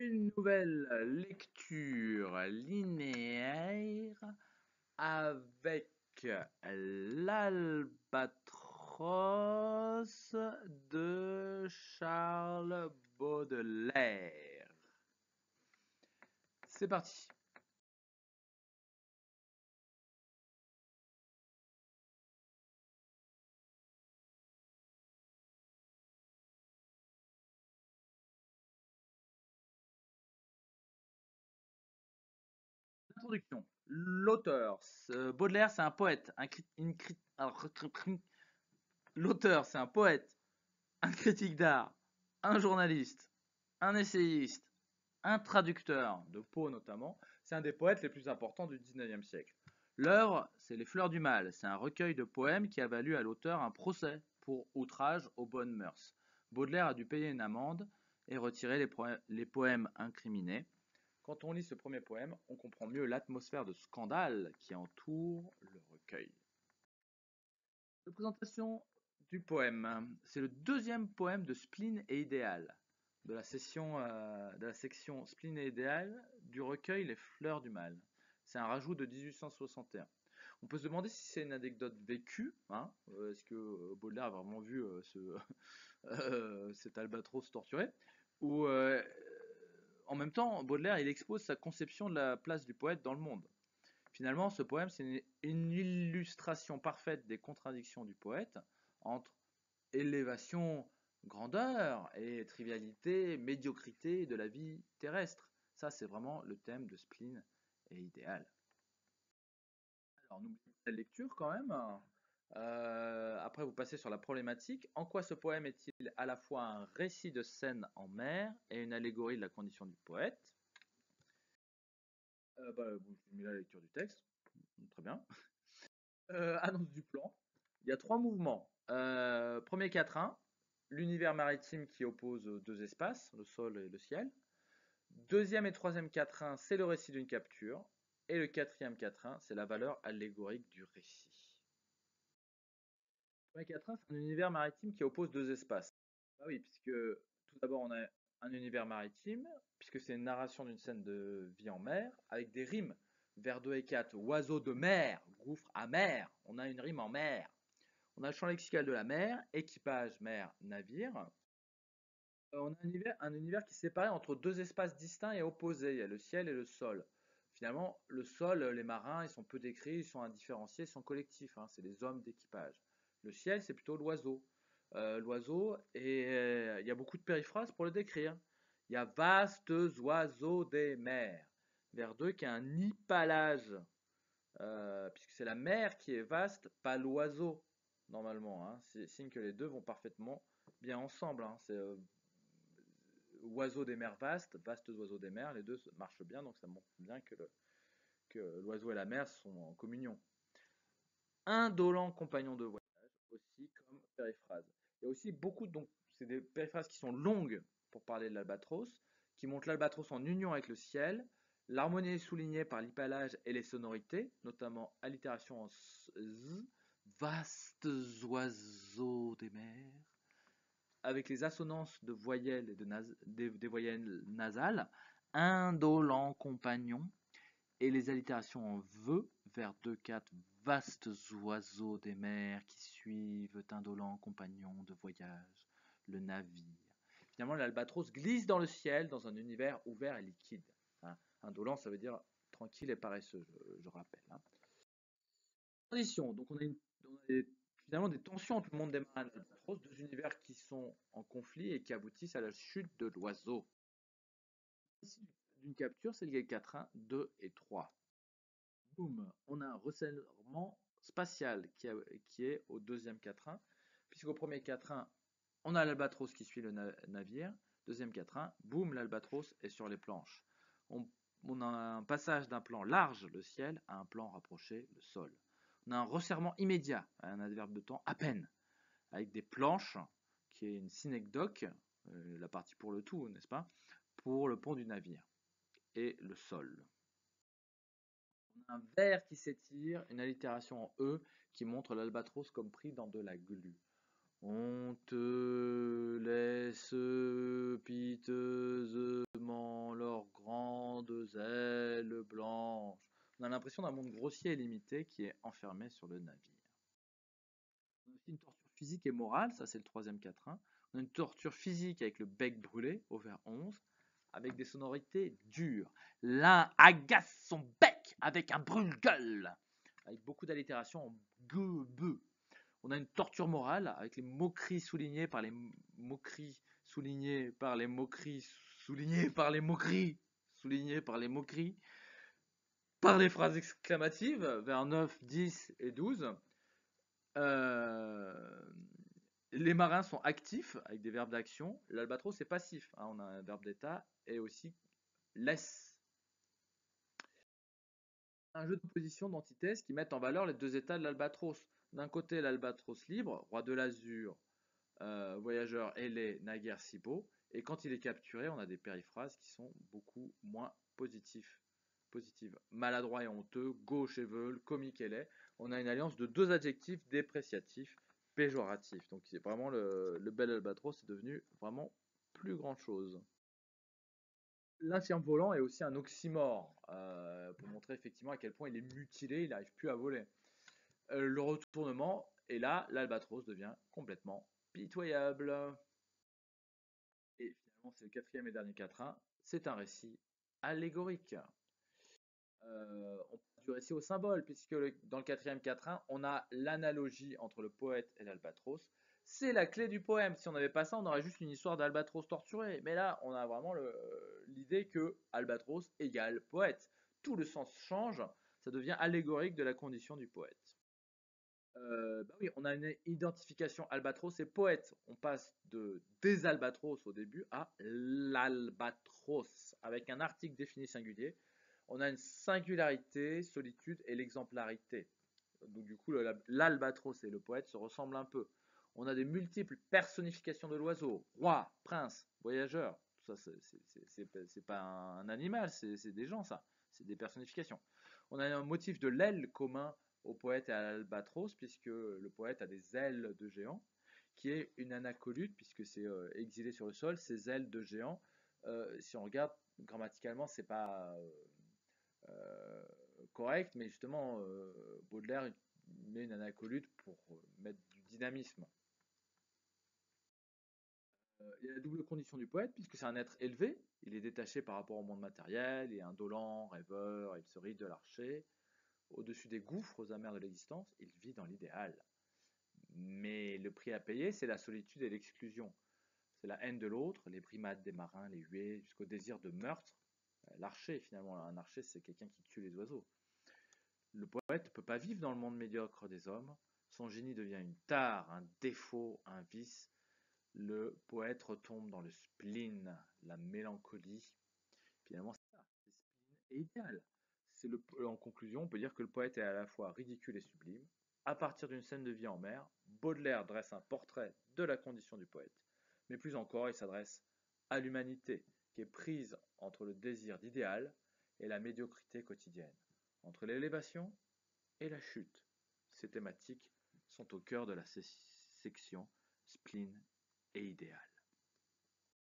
Une nouvelle lecture linéaire avec l'Albatros de Charles Baudelaire. C'est parti. Introduction. L'auteur. Baudelaire, c'est un poète. L'auteur, c'est un poète, un critique d'art, un journaliste, un essayiste, un traducteur de Poe notamment. C'est un des poètes les plus importants du XIXe siècle. L'œuvre, c'est Les Fleurs du Mal. C'est un recueil de poèmes qui a valu à l'auteur un procès pour outrage aux bonnes mœurs. Baudelaire a dû payer une amende et retirer les poèmes incriminés. Quand on lit ce premier poème, on comprend mieux l'atmosphère de scandale qui entoure le recueil. La présentation du poème. C'est le deuxième poème de Spleen et Idéal, de la section Spleen et Idéal du recueil Les Fleurs du Mal. C'est un rajout de 1861. On peut se demander si c'est une anecdote vécue, hein, est-ce que Baudelaire a vraiment vu cet albatros torturé, ou en même temps, Baudelaire il expose sa conception de la place du poète dans le monde. Finalement, ce poème, c'est une illustration parfaite des contradictions du poète entre élévation, grandeur et trivialité, médiocrité de la vie terrestre. Ça, c'est vraiment le thème de Spleen et Idéal. Alors, n'oubliez pas la lecture quand même. Après, vous passez sur la problématique. En quoi ce poème est-il à la fois un récit de scène en mer et une allégorie de la condition du poète? Bon, je vous mets la lecture du texte. Très bien. Annonce du plan. Il y a trois mouvements. Premier quatrain, l'univers maritime qui oppose deux espaces, le sol et le ciel. Deuxième et troisième quatrain, c'est le récit d'une capture. Et le quatrième quatrain, c'est la valeur allégorique du récit. Premier quatrain, c'est un univers maritime qui oppose deux espaces. Ah oui, puisque tout d'abord on a un univers maritime, puisque c'est une narration d'une scène de vie en mer, avec des rimes. Vers 2 et 4, oiseau de mer, gouffre à mer. On a une rime en mer. On a le champ lexical de la mer, équipage, mer, navire. On a un univers qui est séparé entre deux espaces distincts et opposés. Il y a le ciel et le sol. Finalement, le sol, les marins, ils sont peu décrits, ils sont indifférenciés, ils sont collectifs, hein, c'est les hommes d'équipage. Le ciel, c'est plutôt l'oiseau. L'oiseau, et il y a beaucoup de périphrases pour le décrire. Il y a vastes oiseaux des mers. Vers 2 qui a un hypalage, puisque c'est la mer qui est vaste, pas l'oiseau, normalement, hein. C'est signe que les deux vont parfaitement bien ensemble, hein. C'est oiseaux des mers vastes, vastes oiseaux des mers, les deux marchent bien, donc ça montre bien que l'oiseau et la mer sont en communion. Indolent compagnon de voyage, aussi comme périphrase. Il y a aussi beaucoup, donc c'est des périphrases qui sont longues pour parler de l'albatros, qui montrent l'albatros en union avec le ciel. L'harmonie est soulignée par l'hypalage et les sonorités, notamment allitération en z, vastes oiseaux des mers, avec les assonances de voyelles et des voyelles nasales, indolent compagnon, et les allitérations en vœux, vers 2-4, vastes oiseaux des mers qui suivent, indolent compagnon de voyage, le navire. Finalement, l'albatros glisse dans le ciel, dans un univers ouvert et liquide, hein. Indolent, ça veut dire tranquille et paresseux, je rappelle, hein. Transition, donc finalement des tensions entre le monde des marins et l'albatros, deux univers qui sont en conflit et qui aboutissent à la chute de l'oiseau. Ici, d'une capture, c'est le quatrain 2 et 3. Boum, on a un resserrement spatial qui est au deuxième quatrain, puisqu'au premier quatrain, on a l'albatros qui suit le navire. Deuxième quatrain, boum, l'albatros est sur les planches. On a un passage d'un plan large, le ciel, à un plan rapproché, le sol. On a un resserrement immédiat, un adverbe de temps, à peine, avec des planches, qui est une synecdoque, la partie pour le tout, n'est-ce pas, pour le pont du navire, et le sol. On a un vers qui s'étire, une allitération en E qui montre l'albatros comme pris dans de la glu. On te laisse piteusement ailes blanches. On a l'impression d'un monde grossier et limité qui est enfermé sur le navire. On a aussi une torture physique et morale, ça c'est le troisième quatrain. On a une torture physique avec le bec brûlé, au vers 11, avec des sonorités dures. L'un agace son bec avec un brûle-gueule, avec beaucoup d'allitération en gueux, beu. On a une torture morale avec les moqueries soulignées par les moqueries soulignées par les moqueries soulignées par les moqueries soulignées par les moqueries par les phrases exclamatives vers 9, 10 et 12. Euh, les marins sont actifs avec des verbes d'action. L'albatros est passif. Hein, on a un verbe d'état et aussi laisse. Un jeu d'opposition, d'antithèse qui mettent en valeur les deux états de l'albatros. D'un côté, l'albatros libre, roi de l'azur, voyageur ailé, naguère si beau. Et quand il est capturé, on a des périphrases qui sont beaucoup moins positives. Maladroit et honteux, gauche et veule, comique et laid. On a une alliance de deux adjectifs dépréciatifs, péjoratifs. Donc c'est vraiment le bel albatros est devenu vraiment plus grand chose. L'infirme-volant est aussi un oxymore, pour montrer effectivement à quel point il est mutilé, il n'arrive plus à voler. Le retournement, et là, l'albatros devient complètement pitoyable. Et finalement, c'est le quatrième et dernier quatrain, c'est un récit allégorique. On passe du récit au symbole, puisque dans le quatrième quatrain, on a l'analogie entre le poète et l'albatros. C'est la clé du poème. Si on n'avait pas ça, on aurait juste une histoire d'albatros torturé. Mais là, on a vraiment l'idée que albatros égale poète. Tout le sens change, ça devient allégorique de la condition du poète. Bah oui, on a une identification albatros et poète. On passe de des albatros au début à l'albatros avec un article défini singulier. On a une singularité, solitude et l'exemplarité. Donc du coup, l'albatros et le poète se ressemblent un peu. On a des multiples personnifications de l'oiseau, roi, prince, voyageur. Tout ça, c'est pas un animal, c'est des gens, ça. C'est des personnifications. On a un motif de l'aile commun au poète et à l'albatros, puisque le poète a des ailes de géant, qui est une anacolute, puisque c'est exilé sur le sol, ces ailes de géant. Si on regarde grammaticalement, c'est pas euh, correct, mais justement, Baudelaire met une anacolute pour mettre du dynamisme. Il y a la double condition du poète, puisque c'est un être élevé, il est détaché par rapport au monde matériel, il est indolent, rêveur, il se rit de l'archer. Au-dessus des gouffres amers de l'existence, il vit dans l'idéal. Mais le prix à payer, c'est la solitude et l'exclusion. C'est la haine de l'autre, les brimades des marins, les huées, jusqu'au désir de meurtre. L'archer, finalement, un archer, c'est quelqu'un qui tue les oiseaux. Le poète ne peut pas vivre dans le monde médiocre des hommes. Son génie devient une tare, un défaut, un vice. Le poète retombe dans le spleen, la mélancolie. Finalement, c'est ça, c'est spleen et idéal. En conclusion, on peut dire que le poète est à la fois ridicule et sublime. À partir d'une scène de vie en mer, Baudelaire dresse un portrait de la condition du poète. Mais plus encore, il s'adresse à l'humanité, qui est prise entre le désir d'idéal et la médiocrité quotidienne, entre l'élévation et la chute. Ces thématiques sont au cœur de la section spleen et idéal.